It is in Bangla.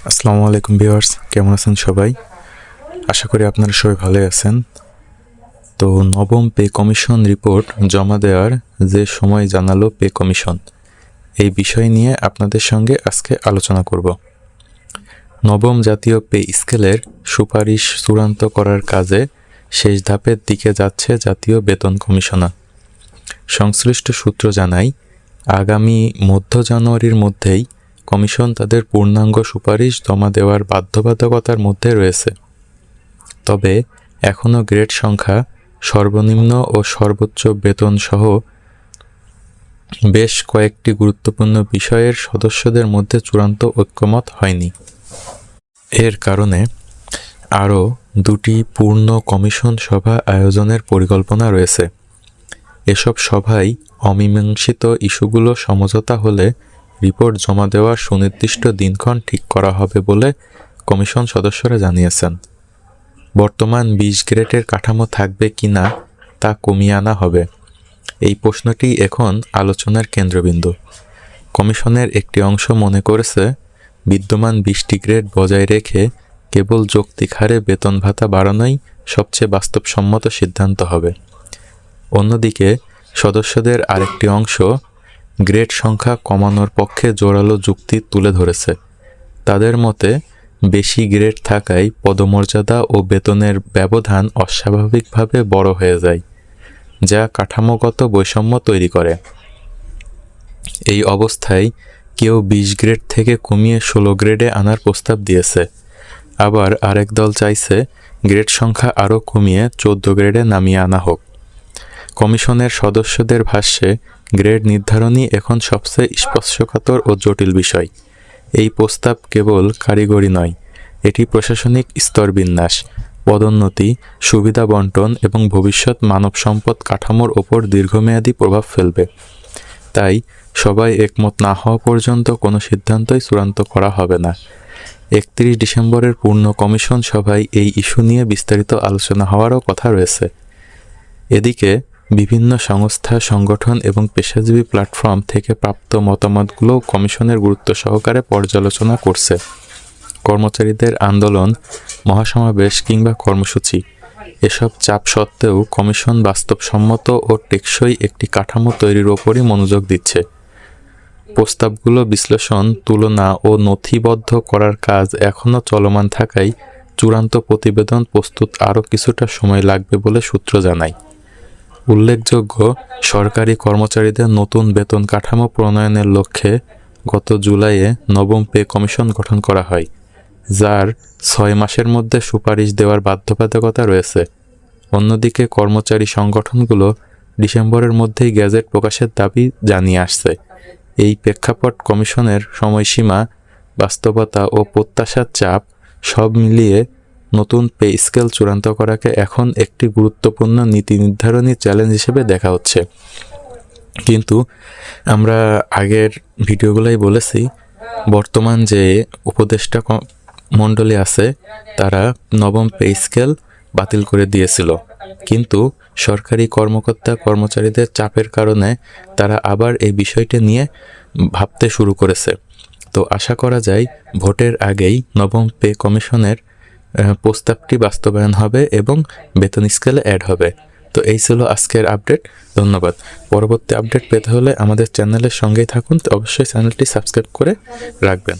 আসসালামু আলাইকুম ভিউয়ার্স, কেমন আছেন সবাই? আশা করি আপনারা সবাই ভালোই আছেন। তো নবম পে কমিশন রিপোর্ট জমা দেওয়ার যে সময় জানালো পে কমিশন, এই বিষয় নিয়ে আপনাদের সঙ্গে আজকে আলোচনা করব। নবম জাতীয় পে স্কেলের সুপারিশ চূড়ান্ত করার কাজে শেষ ধাপের দিকে যাচ্ছে জাতীয় বেতন কমিশনার। সংশ্লিষ্ট সূত্র জানায়, আগামী মধ্য জানুয়ারির মধ্যেই কমিশন তাদের পূর্ণাঙ্গ সুপারিশ জমা দেওয়ার বাধ্যবাধকতার মধ্যে রয়েছে। তবে এখনও গ্রেড সংখ্যা, সর্বনিম্ন ও সর্বোচ্চ বেতন সহ বেশ কয়েকটি গুরুত্বপূর্ণ বিষয়ের সদস্যদের মধ্যে চূড়ান্ত ঐক্যমত হয়নি। এর কারণে আরও দুটি পূর্ণ কমিশন সভা আয়োজনের পরিকল্পনা রয়েছে। এসব সভায় অমীমাংসিত ইস্যুগুলো সমঝোতা হলে রিপোর্ট জমা দেওয়ার সুনির্দিষ্ট দিনক্ষণ ঠিক করা হবে বলে কমিশন সদস্যরা জানিয়েছেন। বর্তমান 20 গ্রেডের কাঠামো থাকবে কি না তা কমিয়ে আনা হবে, এই প্রশ্নটি এখন আলোচনার কেন্দ্রবিন্দু। কমিশনের একটি অংশ মনে করেছে, বিদ্যমান 20টি গ্রেড বজায় রেখে কেবল যৌক্তিক হারে বেতন ভাতা বাড়ানোই সবচেয়ে বাস্তবসম্মত সিদ্ধান্ত হবে। অন্যদিকে সদস্যদের আরেকটি অংশ গ্রেড সংখ্যা কমানোর পক্ষে জোরালো যুক্তি তুলে ধরেছে। তাদের মতে, বেশি গ্রেড থাকায় পদমর্যাদা ও বেতনের ব্যবধান অস্বাভাবিকভাবে বড় হয়ে যায়, যা কাঠামোগত বৈষম্য তৈরি করে। এই অবস্থায় কেউ 20 গ্রেড থেকে কমিয়ে 16 গ্রেডে আনার প্রস্তাব দিয়েছে। আবার আরেক দল চাইছে গ্রেড সংখ্যা আরও কমিয়ে 14 গ্রেডে নামিয়ে আনা হোক। কমিশনের সদস্যদের ভাষ্যে, গ্রেড নির্ধারণই এখন সবচেয়ে স্পর্শকাতর ও জটিল বিষয়। এই প্রস্তাব কেবল কারিগরি নয়, এটি প্রশাসনিক স্তরবিন্যাস, পদোন্নতি, সুবিধা বণ্টন এবং ভবিষ্যৎ মানব সম্পদ কাঠামোর ওপর দীর্ঘমেয়াদী প্রভাব ফেলবে। তাই সবাই একমত না হওয়া পর্যন্ত কোনো সিদ্ধান্তই চূড়ান্ত করা হবে না। 31 ডিসেম্বরের পূর্ণ কমিশন সভায় এই ইস্যু নিয়ে বিস্তারিত আলোচনা হওয়ারও কথা রয়েছে। এদিকে বিভিন্ন সংস্থা, সংগঠন এবং পেশাজীবী প্ল্যাটফর্ম থেকে প্রাপ্ত মতামতগুলো কমিশনের গুরুত্ব সহকারে পর্যালোচনা করছে। কর্মচারীদের আন্দোলন, মহাসমাবেশ কিংবা কর্মসূচি, এসব চাপ সত্ত্বেও কমিশন বাস্তবসম্মত ও টেকসই একটি কাঠামো তৈরির ওপরই মনোযোগ দিচ্ছে। প্রস্তাবগুলো বিশ্লেষণ, তুলনা ও নথিবদ্ধ করার কাজ এখনও চলমান থাকায় চূড়ান্ত প্রতিবেদন প্রস্তুত আরও কিছুটা সময় লাগবে বলে সূত্র জানায়। উল্লেখযোগ্য, সরকারি কর্মচারীদের নতুন বেতন কাঠামো প্রণয়নের লক্ষ্যে গত জুলাইয়ে নবম পে কমিশন গঠন করা হয়, যার 6 মাসের মধ্যে সুপারিশ দেওয়ার বাধ্যবাধকতা রয়েছে। অন্যদিকে কর্মচারী সংগঠনগুলো ডিসেম্বরের মধ্যেই গ্যাজেট প্রকাশের দাবি জানিয়ে আসছে। এই প্রেক্ষাপট, কমিশনের সময়সীমা, বাস্তবতা ও প্রত্যাশার চাপ সব মিলিয়ে নতুন পে স্কেল চূড়ান্ত করাকে এখন একটি গুরুত্বপূর্ণ নীতি নির্ধারণী চ্যালেঞ্জ হিসেবে দেখা হচ্ছে। কিন্তু আমরা আগের ভিডিওগুলোই বলেছি, বর্তমান যে উপদেষ্টা মণ্ডলী আছে তারা নবম পে স্কেল বাতিল করে দিয়েছিল, কিন্তু সরকারি কর্মকর্তা কর্মচারীদের চাপের কারণে তারা আবার এই বিষয়টি নিয়ে ভাবতে শুরু করেছে। তো আশা করা যায় ভোটের আগেই নবম পে কমিশনের প্রস্তাবটি বাস্তবায়ন হবে এবং বেতন স্কেলে অ্যাড হবে। তো এই ছিল আজকের আপডেট। ধন্যবাদ। পরবর্তী আপডেট পেতে হলে আমাদের চ্যানেলের সঙ্গেই থাকুন। তো অবশ্যই চ্যানেলটি সাবস্ক্রাইব করে রাখবেন।